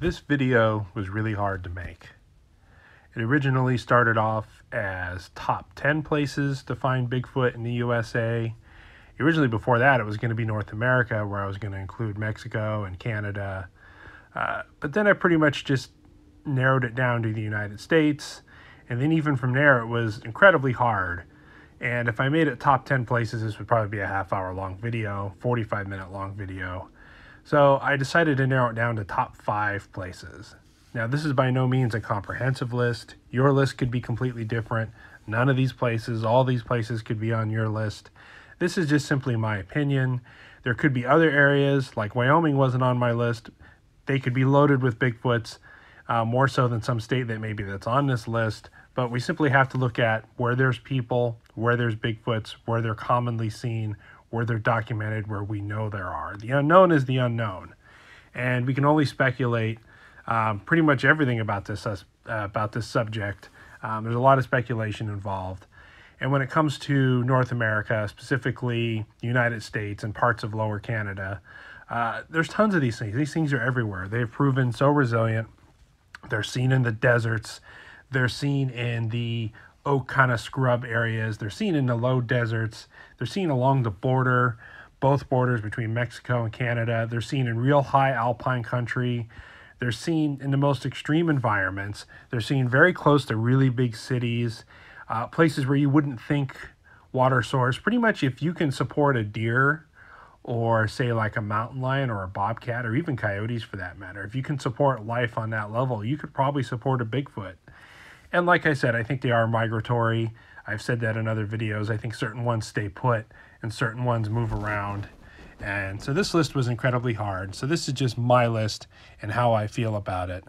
This video was really hard to make. It originally started off as top 10 places to find Bigfoot in the USA. Originally before that, it was going to be North America, where I was going to include Mexico and Canada. But then I pretty much just narrowed it down to the United States. And then even from there, it was incredibly hard. And if I made it top 10 places, this would probably be a half-hour long video, 45-minute long video. So I decided to narrow it down to top 5 places. Now, this is by no means a comprehensive list. Your list could be completely different. None of these places, all these places could be on your list. This is just simply my opinion. There could be other areas, like Wyoming wasn't on my list. They could be loaded with Bigfoots, more so than some state that maybe that's on this list. But we simply have to look at where there's people, where there's Bigfoots, where they're commonly seen, where they're documented, where we know there are. The unknown is the unknown. And we can only speculate pretty much everything about this subject. There's a lot of speculation involved. And when it comes to North America, specifically the United States and parts of Lower Canada, there's tons of these things. These things are everywhere. They've proven so resilient. They're seen in the deserts. They're seen in the oak kind of scrub areas. They're seen in the low deserts. They're seen along the border, both borders between Mexico and Canada. They're seen in real high alpine country. They're seen in the most extreme environments. They're seen very close to really big cities, places where you wouldn't think water source. Pretty much if you can support a deer or say like a mountain lion or a bobcat or even coyotes for that matter, if you can support life on that level, you could probably support a Bigfoot. And like I said, I think they are migratory. I've said that in other videos. I think certain ones stay put and certain ones move around. And so this list was incredibly hard. So this is just my list and how I feel about it.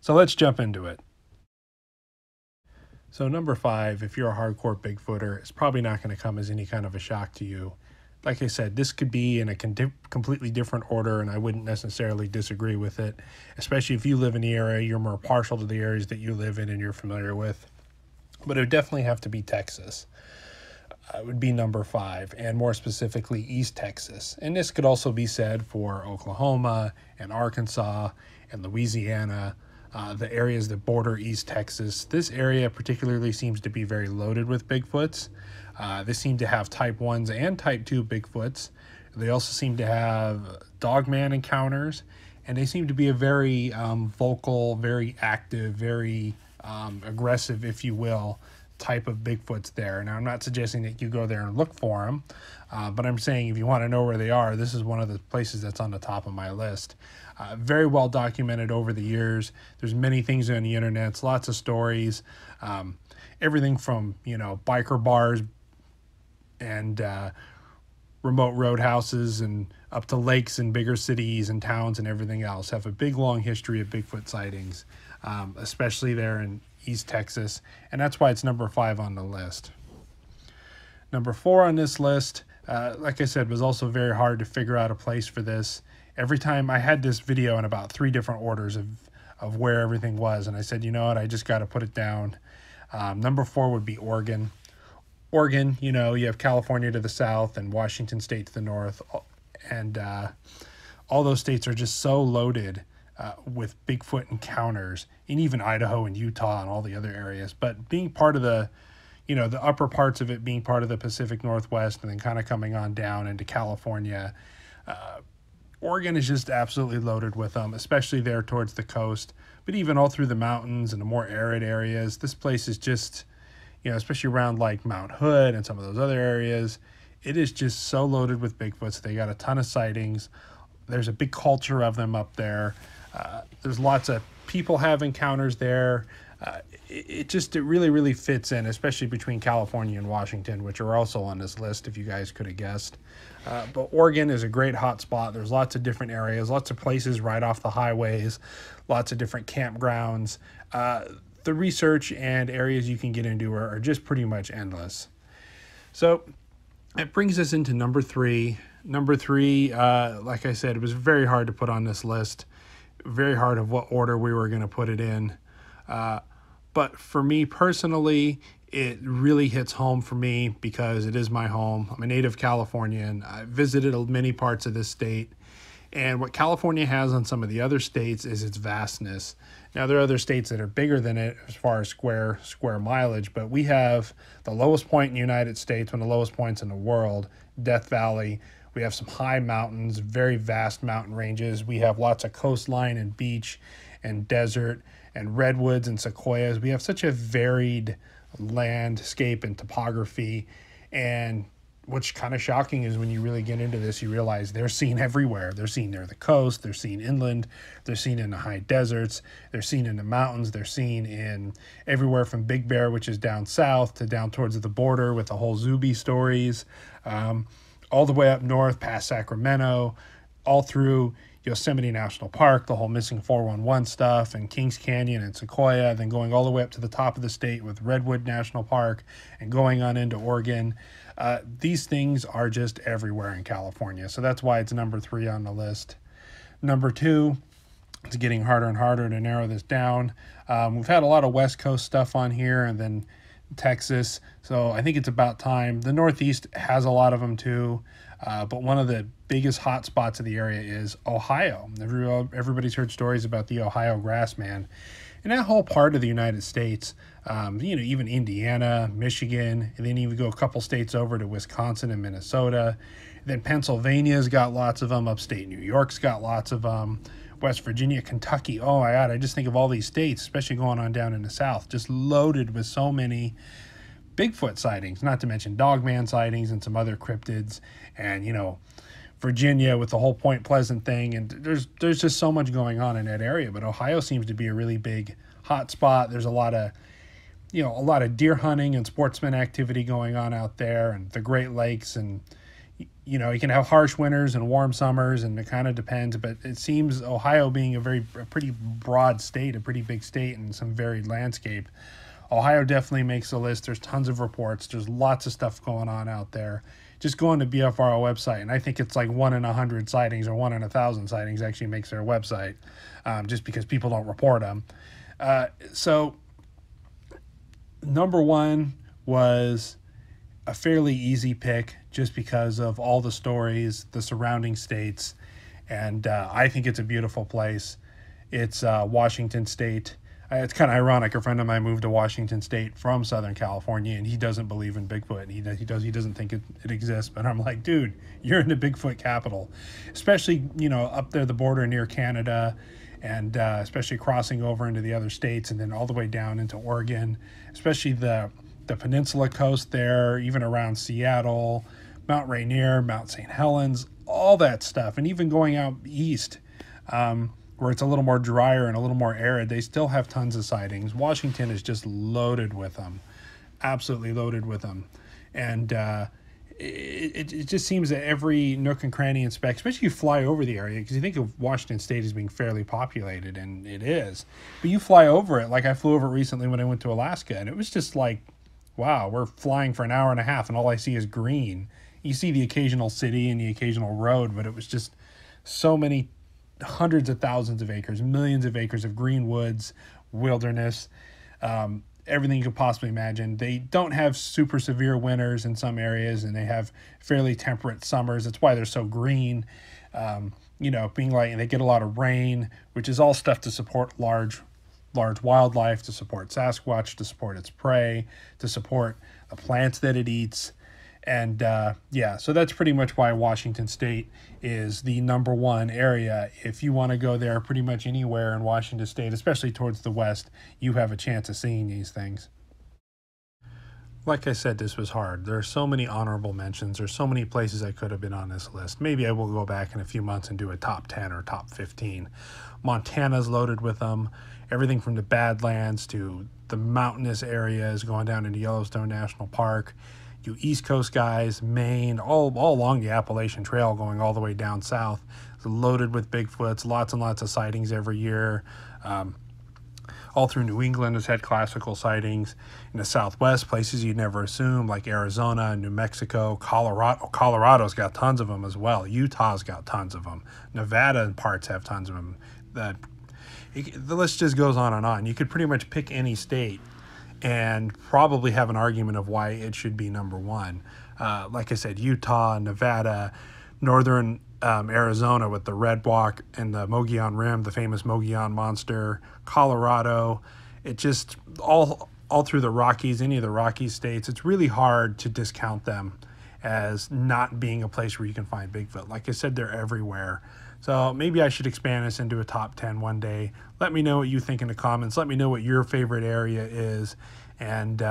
So let's jump into it. So number 5, if you're a hardcore Bigfooter, it's probably not going to come as any kind of a shock to you. Like I said, this could be in a completely different order, and I wouldn't necessarily disagree with it, especially if you live in the area, you're more partial to the areas that you live in and you're familiar with. But it would definitely have to be Texas. It would be number 5, and more specifically, East Texas. And this could also be said for Oklahoma and Arkansas and Louisiana, the areas that border East Texas. This area particularly seems to be very loaded with Bigfoots. They seem to have type 1s and type 2 Bigfoots. They also seem to have dogman encounters, and they seem to be a very vocal, very active, very aggressive, if you will, type of Bigfoots there. Now, I'm not suggesting that you go there and look for them, but I'm saying if you want to know where they are, this is one of the places that's on the top of my list. Very well documented over the years. There's many things on the internet, lots of stories, everything from, biker bars and remote roadhouses and up to lakes and bigger cities and towns and everything else have a big, long history of Bigfoot sightings, especially there in East Texas, and that's why it's number 5 on the list. Number 4 on this list, like I said, was also very hard to figure out a place for this. Every time I had this video in about 3 different orders of where everything was, and I said, you know what, I just got to put it down. Number 4 would be Oregon. Oregon, you have California to the south and Washington State to the north, and all those states are just so loaded with Bigfoot encounters, and even Idaho and Utah and all the other areas. But being part of the, the upper parts of it being part of the Pacific Northwest and then kind of coming on down into California, Oregon is just absolutely loaded with them, especially there towards the coast, but even all through the mountains and the more arid areas. This place is just, especially around like Mount Hood and some of those other areas, it is just so loaded with Bigfoots. They got a ton of sightings. There's a big culture of them up there. There's lots of people have encounters there. It really, really fits in, especially between California and Washington, which are also on this list, if you guys could have guessed. But Oregon is a great hot spot. There's lots of different areas, lots of places right off the highways, lots of different campgrounds. The research and areas you can get into are just pretty much endless. So it brings us into number 3. Number 3, like I said, it was very hard to put on this list. Very hard of what order we were going to put it in. But for me personally, it really hits home for me because it is my home. I'm a native Californian. I visited many parts of this state, And what California has on some of the other states is its vastness. Now, there are other states that are bigger than it as far as square mileage, but we have the lowest point in the United States, one of the lowest points in the world, Death Valley. We have some high mountains, very vast mountain ranges. We have lots of coastline and beach and desert and redwoods and sequoias. We have such a varied landscape and topography. And what's kind of shocking is when you really get into this, you realize they're seen everywhere. They're seen near the coast, they're seen inland, they're seen in the high deserts, they're seen in the mountains, they're seen in everywhere from Big Bear, which is down south, to down towards the border with the whole Zuby stories, all the way up north past Sacramento, all through Yosemite National Park, the whole missing 411 stuff, and Kings Canyon and Sequoia, then going all the way up to the top of the state with Redwood National Park and going on into Oregon. These things are just everywhere in California. So that's why it's number 3 on the list. Number 2, it's getting harder and harder to narrow this down. We've had a lot of West Coast stuff on here, and then Texas. So I think it's about time. The Northeast has a lot of them too. But one of the biggest hot spots of the area is Ohio. Everybody's heard stories about the Ohio grassman. And that whole part of the United States, even Indiana, Michigan, and then even go a couple states over to Wisconsin and Minnesota. Then Pennsylvania's got lots of them. Upstate New York's got lots of them. West Virginia, Kentucky. Oh my God, I just think of all these states, especially going on down in the South, just loaded with so many Bigfoot sightings, not to mention Dogman sightings and some other cryptids. And, Virginia with the whole Point Pleasant thing. And there's just so much going on in that area. But Ohio seems to be a really big hot spot. There's a lot of deer hunting and sportsman activity going on out there, and the Great Lakes. And, you can have harsh winters and warm summers, and it kind of depends. But it seems Ohio being a pretty broad state, a pretty big state, and some varied landscape. Ohio definitely makes the list. There's tons of reports. There's lots of stuff going on out there. Just go on to BFRO website, and I think it's like 1 in 100 sightings or 1 in 1,000 sightings actually makes their website, just because people don't report them. So number 1 was a fairly easy pick just because of all the stories, the surrounding states, and I think it's a beautiful place. It's Washington State. It's kind of ironic. A friend of mine moved to Washington State from Southern California, and he doesn't believe in Bigfoot. He doesn't think it exists. But I'm like, dude, you're in the Bigfoot capital, especially up there the border near Canada, and especially crossing over into the other states, and then all the way down into Oregon, especially the peninsula coast there, even around Seattle, Mount Rainier, Mount St. Helens, all that stuff, and even going out east. Where it's a little more drier and a little more arid, they still have tons of sightings. Washington is just loaded with them, absolutely loaded with them. And it just seems that every nook and cranny and speck, especially you fly over the area, because you think of Washington State as being fairly populated, and it is. But you fly over it, like I flew over it recently when I went to Alaska, and it was just like, wow, we're flying for an hour and a half, and all I see is green. You see the occasional city and the occasional road, but it was just so many hundreds of thousands of acres, millions of acres of green woods, wilderness, everything you could possibly imagine. They don't have super severe winters in some areas, and they have fairly temperate summers. That's why they're so green. Being like, and they get a lot of rain, which is all stuff to support large wildlife, to support Sasquatch, to support its prey, to support the plants that it eats. And so that's pretty much why Washington State is the number 1 area. If you want to go there pretty much anywhere in Washington State, especially towards the west, you have a chance of seeing these things. Like I said, this was hard. There are so many honorable mentions. There's so many places I could have been on this list. Maybe I will go back in a few months and do a top 10 or top 15. Montana's loaded with them. Everything from the Badlands to the mountainous areas going down into Yellowstone National Park. You East Coast guys, Maine, all along the Appalachian Trail going all the way down south. It's loaded with Bigfoots, lots and lots of sightings every year. All through New England has had classical sightings. In the Southwest, places you'd never assume, like Arizona, New Mexico, Colorado. Colorado's got tons of them as well. Utah's got tons of them. Nevada in parts have tons of them. The list just goes on and on. You could pretty much pick any state and probably have an argument of why it should be number 1. Like I said, Utah, Nevada, northern Arizona with the red walk and the Mogollon Rim, the famous Mogollon monster, Colorado. It just all through the Rockies, any of the Rockies states, it's really hard to discount them as not being a place where you can find Bigfoot. Like I said, they're everywhere. So maybe I should expand this into a top 10 one day. Let me know what you think in the comments. Let me know what your favorite area is, and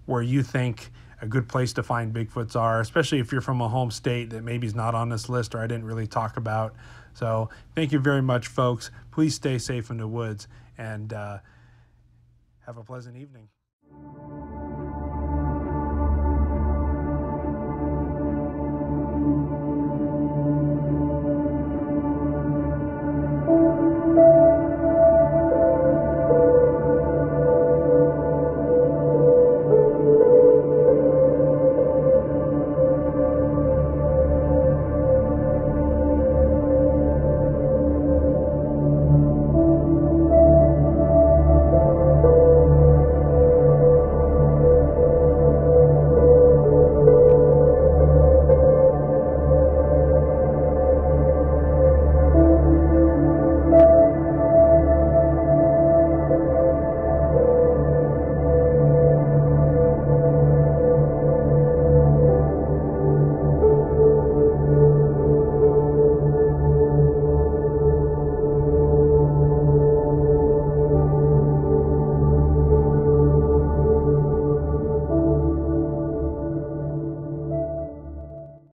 where you think a good place to find Bigfoots are, especially if you're from a home state that maybe is not on this list or I didn't really talk about. So thank you very much, folks. Please stay safe in the woods, and have a pleasant evening.